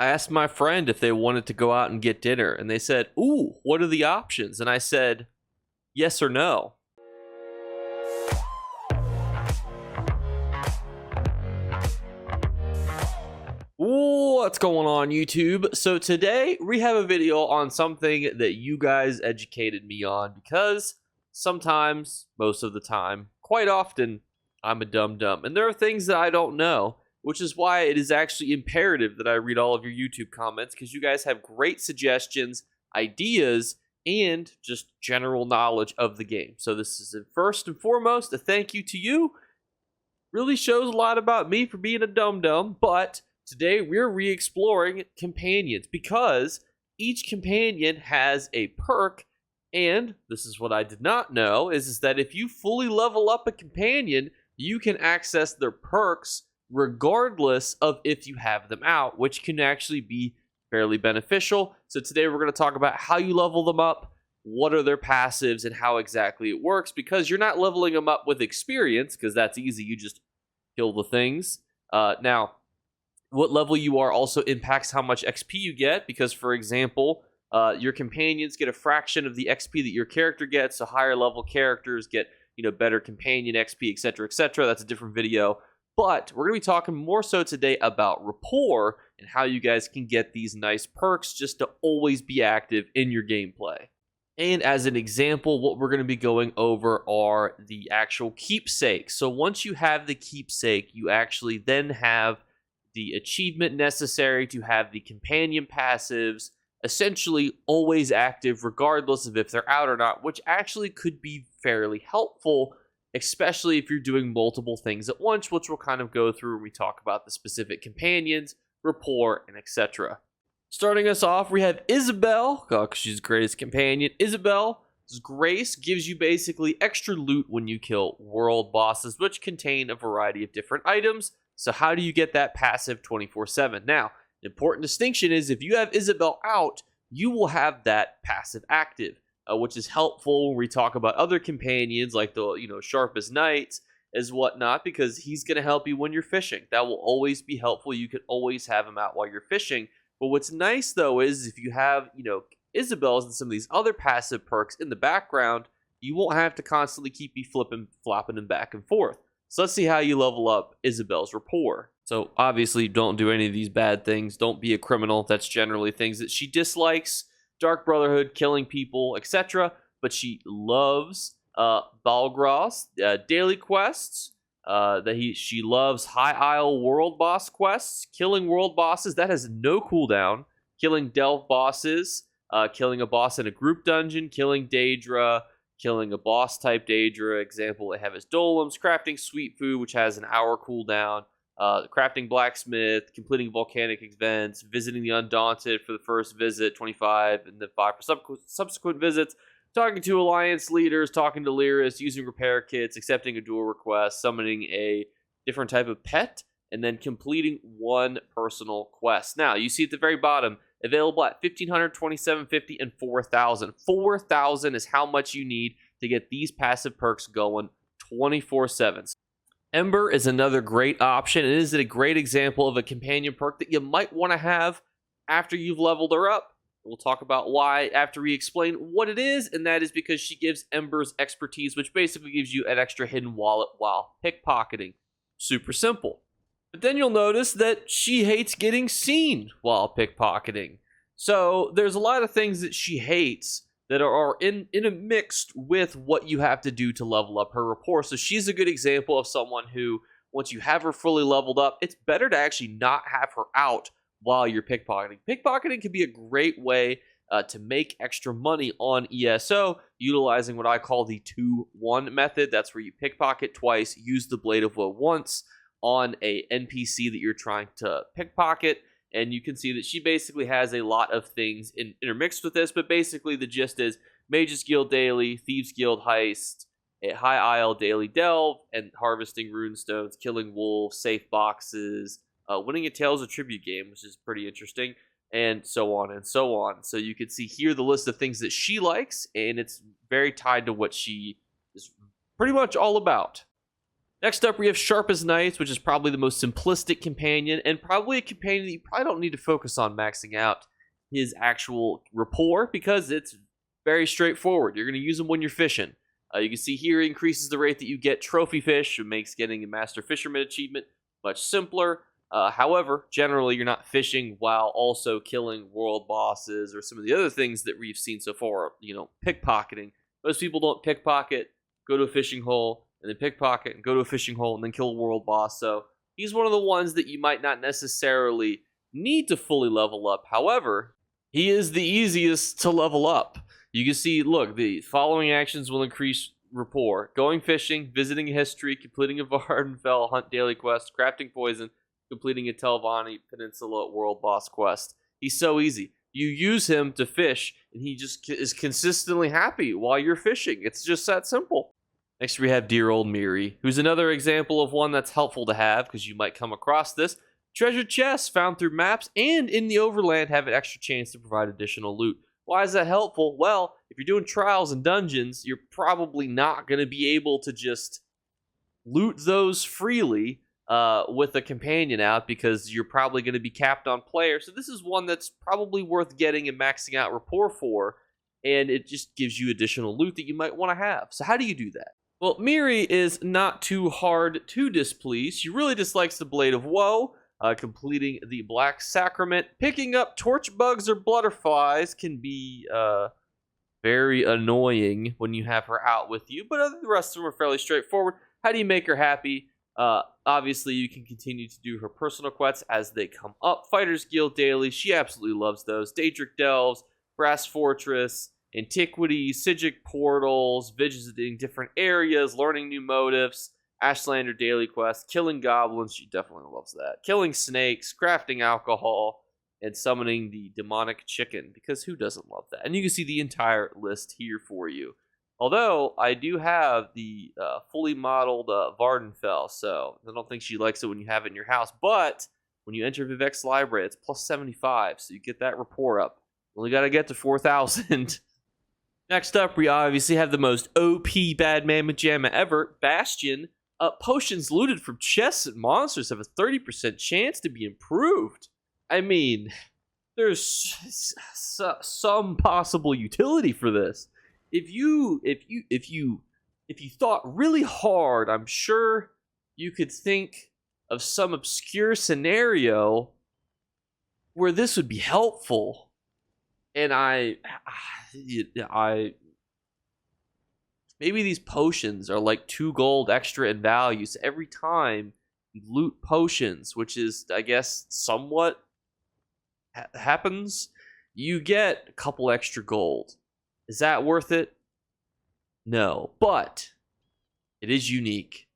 I asked my friend if they wanted to go out and get dinner, and they said, "Ooh, what are the options?" And I said, "Yes or no." What's going on, YouTube? So today we have a video on something that you guys educated me on, because sometimes, most of the time, quite often, I'm a dum-dum, and there are things that I don't know, which is why it is actually imperative that I read all of your YouTube comments, because you guys have great suggestions, ideas, and just general knowledge of the game. So this is first and foremost a thank you to you. Really shows a lot about me for being a dum-dum, but today we're re-exploring companions, because each companion has a perk, and this is what I did not know, is that if you fully level up a companion, you can access their perks regardless of if you have them out, which can actually be fairly beneficial. So today we're going to talk about how you level them up, what are their passives, and how exactly it works, because you're not leveling them up with experience, because that's easy, you just kill the things. Now, what level you are also impacts how much XP you get, because, for example, your companions get a fraction of the XP that your character gets, so higher level characters get, better companion XP, etc., etc. That's a different video. But we're going to be talking more so today about rapport and how you guys can get these nice perks just to always be active in your gameplay. And as an example, what we're going to be going over are the actual keepsakes. So once you have the keepsake, you actually then have the achievement necessary to have the companion passives essentially always active regardless of if they're out or not, which actually could be fairly helpful, especially if you're doing multiple things at once, which we'll kind of go through when we talk about the specific companions, rapport, and etc. Starting us off, we have Isobel, because she's the greatest companion. Isobel's Grace gives you basically extra loot when you kill world bosses, which contain a variety of different items. So how do you get that passive 24/7? Now, the important distinction is if you have Isobel out, you will have that passive active, which is helpful when we talk about other companions like the Sharpest Knights as whatnot, because he's going to help you when you're fishing. That will always be helpful. You can always have him out while you're fishing. But what's nice though is if you have Isobel's and some of these other passive perks in the background, you won't have to constantly keep flopping them back and forth. So let's see how you level up Isobel's rapport. So obviously don't do any of these bad things. Don't be a criminal. That's generally things that she dislikes. Dark Brotherhood, killing people, etc. But she loves Balgras, daily quests. She loves High Isle world boss quests. Killing world bosses, that has no cooldown. Killing Delve bosses. Killing a boss in a group dungeon. Killing Daedra. Killing a boss type Daedra. Example they have is Dolems. Crafting sweet food, which has an hour cooldown. Crafting blacksmith. Completing volcanic events. Visiting the Undaunted for the first visit, 25, and then 5 for subsequent visits. Talking to alliance leaders. Talking to Lyris. Using repair kits. Accepting a duel request. Summoning a different type of pet. And then completing one personal quest. Now, you see at the very bottom, available at 1,500, 2,750, and 4,000. 4,000 is how much you need to get these passive perks going 24/7. Ember is another great option. It is a great example of a companion perk that you might want to have after you've leveled her up. We'll talk about why after we explain what it is, and that is because she gives Ember's expertise, which basically gives you an extra hidden wallet while pickpocketing. Super simple. But then you'll notice that she hates getting seen while pickpocketing. So there's a lot of things that she hates that are in a mixed with what you have to do to level up her rapport. So she's a good example of someone who, once you have her fully leveled up, it's better to actually not have her out while you're pickpocketing. Pickpocketing can be a great way to make extra money on ESO, utilizing what I call the 2-1 method. That's where you pickpocket twice, use the Blade of Woe once on a NPC that you're trying to pickpocket, and you can see that she basically has a lot of things intermixed with this, but basically the gist is Mage's Guild Daily, Thieves Guild Heist, a High Isle Daily Delve, and harvesting runestones, killing wolves, safe boxes, winning a Tales of Tribute game, which is pretty interesting, and so on and so on. So you can see here the list of things that she likes, and it's very tied to what she is pretty much all about. Next up, we have Sharp as Knights, which is probably the most simplistic companion, and probably a companion that you probably don't need to focus on maxing out his actual rapport, because it's very straightforward. You're going to use him when you're fishing. You can see here, it increases the rate that you get trophy fish. It makes getting a Master Fisherman achievement much simpler. However, generally, you're not fishing while also killing world bosses or some of the other things that we've seen so far. Pickpocketing. Most people don't pickpocket, go to a fishing hole, and then pickpocket and go to a fishing hole and then kill a world boss. So he's one of the ones that you might not necessarily need to fully level up. However, he is the easiest to level up. You can see, look, the following actions will increase rapport: going fishing, visiting a history, completing a Vardenfell hunt daily quest, crafting poison, completing a Telvanni Peninsula world boss quest. He's so easy. You use him to fish, and he just is consistently happy while you're fishing. It's just that simple. Next, we have dear old Mirri, who's another example of one that's helpful to have, because you might come across this. Treasure chests found through maps and in the overland have an extra chance to provide additional loot. Why is that helpful? Well, if you're doing trials and dungeons, you're probably not going to be able to just loot those freely with a companion out, because you're probably going to be capped on players. So this is one that's probably worth getting and maxing out rapport for, and it just gives you additional loot that you might want to have. So how do you do that? Well, Mirri is not too hard to displease. She really dislikes the Blade of Woe. Completing the Black Sacrament, picking up torch bugs or butterflies can be very annoying when you have her out with you, but the rest of them are fairly straightforward. How do you make her happy? Obviously, you can continue to do her personal quests as they come up. Fighters Guild Daily, she absolutely loves those. Daedric Delves, Brass Fortress, Antiquity, Sigic Portals, visiting different areas, learning new motifs. Ashlander Daily Quest, killing goblins, she definitely loves that. Killing snakes, crafting alcohol, and summoning the demonic chicken, because who doesn't love that? And you can see the entire list here for you. Although, I do have the fully modeled Vardenfell, so I don't think she likes it when you have it in your house. But when you enter Vivek's library, it's plus 75, so you get that rapport up. Only got to get to 4,000. Next up, we obviously have the most OP bad mammoth jamma ever, Bastian. Potions looted from chests and monsters have a 30% chance to be improved. I mean, there's some possible utility for this. If you thought really hard, I'm sure you could think of some obscure scenario where this would be helpful. And maybe these potions are like 2 gold extra in value. So every time you loot potions, which is, I guess, somewhat happens, you get a couple extra gold. Is that worth it? No, but it is unique.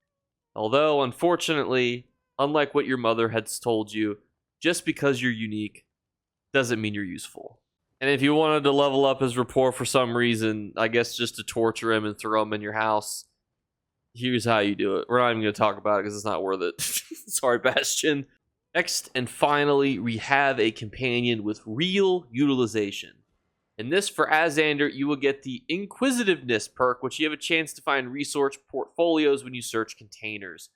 Although, unfortunately, unlike what your mother has told you, just because you're unique doesn't mean you're useful. And if you wanted to level up his rapport for some reason, I guess just to torture him and throw him in your house, here's how you do it. We're not even going to talk about it because it's not worth it. Sorry, Bastian. Next, and finally, we have a companion with real utilization. In this, for Azandar, you will get the Inquisitiveness perk, which you have a chance to find resource portfolios when you search containers.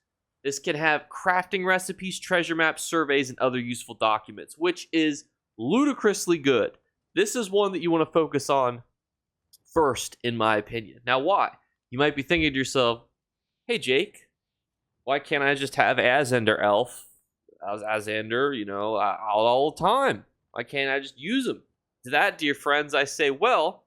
This can have crafting recipes, treasure maps, surveys, and other useful documents, which is ludicrously good. This is one that you want to focus on first, in my opinion. Now, why? You might be thinking to yourself, hey, Jake, why can't I just have Azandar Elf, Azandar, all the time? Why can't I just use him? To that, dear friends, I say, well,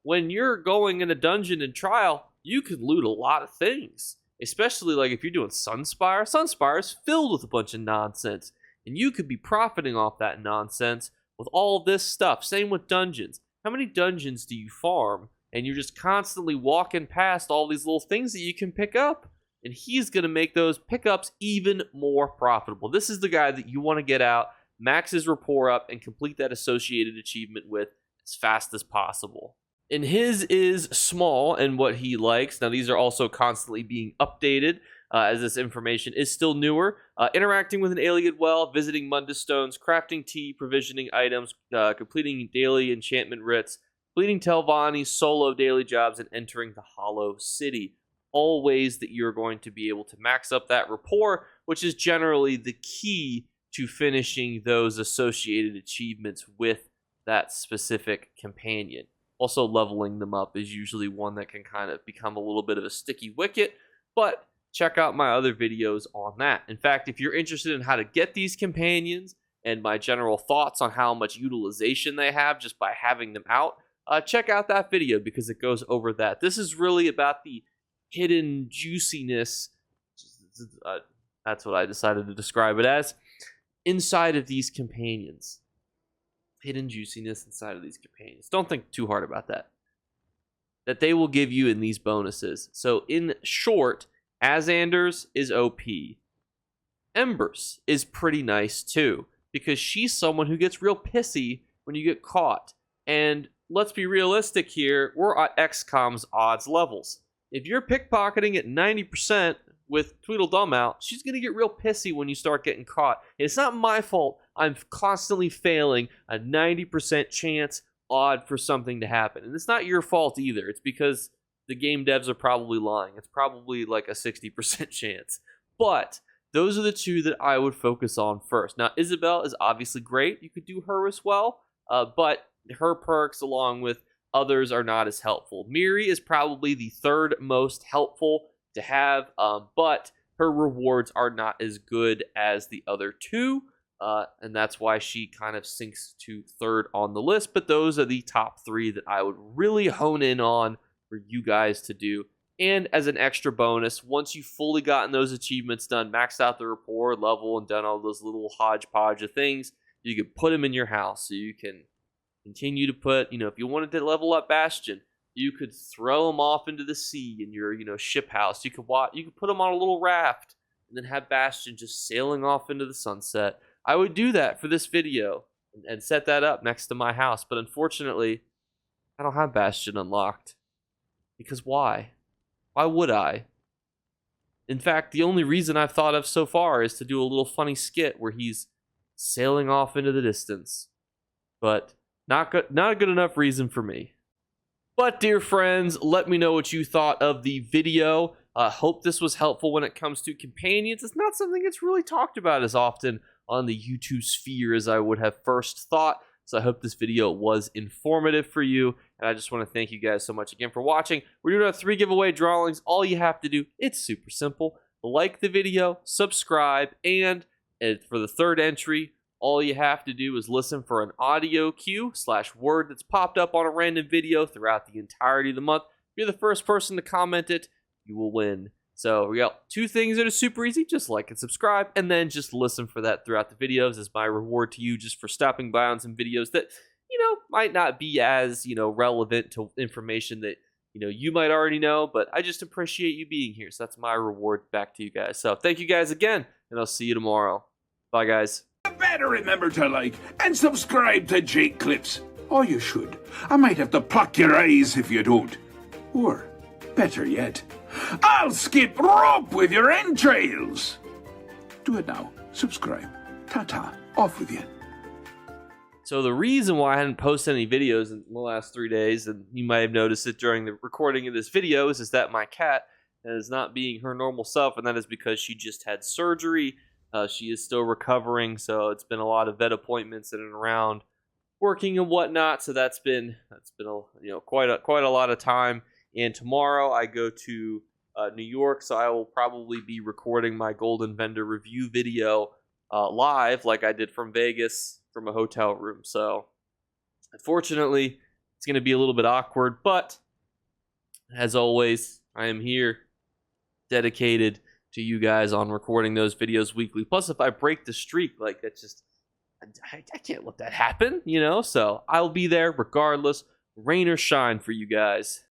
when you're going in a dungeon and trial, you could loot a lot of things. Especially like if you're doing Sunspire. Sunspire is filled with a bunch of nonsense. And you could be profiting off that nonsense with all this stuff. Same with dungeons. How many dungeons do you farm? And you're just constantly walking past all these little things that you can pick up. And he's going to make those pickups even more profitable. This is the guy that you want to get out, max his rapport up, and complete that associated achievement with as fast as possible. And his is small and what he likes. Now, these are also constantly being updated as this information is still newer. Interacting with an alien well, visiting Mundus Stones, crafting tea, provisioning items, completing daily enchantment writs, completing Telvanni, solo daily jobs, and entering the Hollow City. all ways that you're going to be able to max up that rapport, which is generally the key to finishing those associated achievements with that specific companion. Also, leveling them up is usually one that can kind of become a little bit of a sticky wicket, but check out my other videos on that. In fact, if you're interested in how to get these companions and my general thoughts on how much utilization they have just by having them out, check out that video because it goes over that. This is really about the hidden juiciness, that's what I decided to describe it as, inside of these companions. Hidden juiciness inside of these companions. Don't think too hard about that. That they will give you in these bonuses. So in short, Azandar's is OP. Ember's is pretty nice too, because she's someone who gets real pissy when you get caught. And let's be realistic here, we're at XCOM's odds levels. If you're pickpocketing at 90% with Tweedledum out, she's going to get real pissy when you start getting caught. And it's not my fault. I'm constantly failing a 90% chance odd for something to happen. And it's not your fault either. It's because the game devs are probably lying. It's probably like a 60% chance. But those are the two that I would focus on first. Now, Isobel is obviously great. You could do her as well. But her perks along with others are not as helpful. Mirri is probably the third most helpful to have, but her rewards are not as good as the other two, and that's why she kind of sinks to third on the list. But those are the top three that I would really hone in on for you guys to do. And as an extra bonus, once you've fully gotten those achievements done, maxed out the rapport level, and done all those little hodgepodge of things, you can put them in your house. So you can continue to put, if you wanted to level up Bastian, you could throw them off into the sea in your, ship house. You could put them on a little raft and then have Bastian just sailing off into the sunset. I would do that for this video and set that up next to my house. But unfortunately, I don't have Bastian unlocked. Because why? Why would I? In fact, the only reason I've thought of so far is to do a little funny skit where he's sailing off into the distance. But not a good enough reason for me. But dear friends, let me know what you thought of the video. Hope this was helpful when it comes to companions. It's not something that's really talked about as often on the YouTube sphere as I would have first thought. So I hope this video was informative for you. And I just want to thank you guys so much again for watching. We're doing our 3 giveaway drawings. All you have to do, it's super simple. Like the video, subscribe, and for the third entry, all you have to do is listen for an audio cue / word that's popped up on a random video throughout the entirety of the month. If you're the first person to comment it, you will win. So we got 2 things that are super easy. Just like and subscribe, and then just listen for that throughout the videos as my reward to you just for stopping by on some videos that, might not be as, relevant to information that, you might already know, but I just appreciate you being here. So that's my reward back to you guys. So thank you guys again, and I'll see you tomorrow. Bye, guys. Better remember to like and subscribe to Jake Clips. Or you should. I might have to pluck your eyes if you don't. Or, better yet, I'll skip rope with your entrails. Do it now. Subscribe. Ta-ta. Off with you. So the reason why I hadn't posted any videos in the last 3 days, and you might have noticed it during the recording of this video, is that my cat is not being her normal self, and that is because she just had surgery. She is still recovering, so it's been a lot of vet appointments in and around working and whatnot. So that's been quite a lot of time. And tomorrow I go to New York, so I will probably be recording my Golden Vendor review video live, like I did from Vegas from a hotel room. So unfortunately, it's going to be a little bit awkward, but as always, I am here, dedicated to you guys on recording those videos weekly. Plus, if I break the streak, like that's just, I can't let that happen, So I'll be there regardless, rain or shine for you guys.